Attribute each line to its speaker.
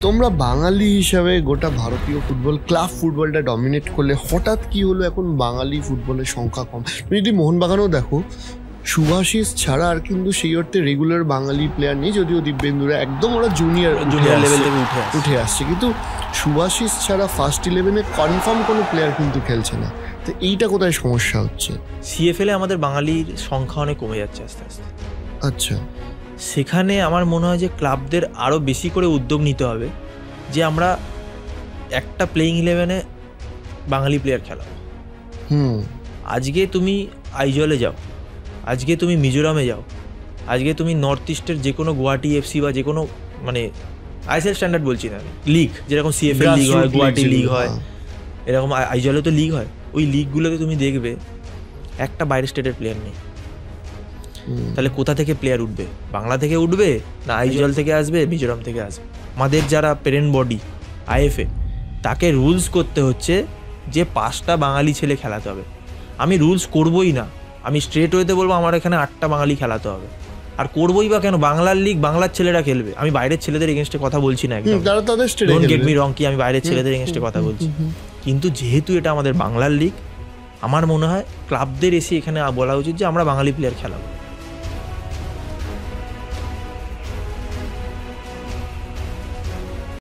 Speaker 1: তোমরা বাঙালি হিসাবে গোটা ভারতীয় ফুটবল ক্লাব ফুটবলটা ডমিনেট করলে হঠাৎ কি হলো এখন বাঙালি ফুটবলের সংখ্যা কম? তুমি যদি মোহনবাগানও দেখো, সুভাশিস ছাড়া আর কিন্তু সেই অর্থে রেগুলার বাঙালি প্লেয়ার নেই, যদিও দিব্যেন্দুরা একদম ওরা জুনিয়র লেভেল থেকে উঠে আসছে, কিন্তু সুভাশিস ছাড়া ফার্স্ট 11-এ কনফার্ম কোনো প্লেয়ার কিন্তু খেলছে না। তো এইটা কোথায় সমস্যা হচ্ছে?
Speaker 2: সিএফএল এ আমাদের বাঙালির সংখ্যা অনেক কমে যাচ্ছে আস্তে আস্তে।
Speaker 1: আচ্ছা,
Speaker 2: সেখানে আমার মনে হয় যে ক্লাবদের আরও বেশি করে উদ্যোগ নিতে হবে যে আমরা একটা প্লেইং 11-এ বাঙালি প্লেয়ার খেলাবো। আজকে তুমি আইজলে যাও, আজকে তুমি মিজোরামে যাও, আজকে তুমি নর্থ ইস্টের যে কোনো গুয়াহাটি এফসি বা যে কোনো মানে আইএসএল স্ট্যান্ডার্ড বলছি না, লিগ যেরকম সিএফএল লিগ হয়, গুয়াহাটি লিগ হয়, এরকম আইজলে তো লিগ হয়। ওই লিগগুলোতে তুমি দেখবে একটা বাইরের স্টেটের প্লেয়ার নেই। তাহলে কোথা থেকে প্লেয়ার উঠবে? বাংলা থেকে উঠবে না আইজল থেকে আসবে, মিজোরাম থেকে আসবে? আমাদের যারা পেরেন্ট বডি আইএফএ, তাকে রুলস করতে হচ্ছে যে 5টা বাঙালি ছেলে খেলাতে হবে। আমি রুলস করবই না, আমি স্ট্রেট ওয়েতে বলবো আমার এখানে 8টা বাঙালি খেলাতে হবে। আর করবোই বা কেন? বাংলার লিগ বাংলার ছেলেরা খেলবে। আমি বাইরের ছেলেদের এগেনস্টে কথা বলছি না, একদম ডোন্ট গেট মি রং, কি আমি বাইরের ছেলেদের এগেনস্টে কথা বলছি। কিন্তু যেহেতু এটা আমাদের বাংলার লিগ, আমার মনে হয় ক্লাবদের এসে এখানে বলা উচিত যে আমরা বাঙালি প্লেয়ার খেলাবো।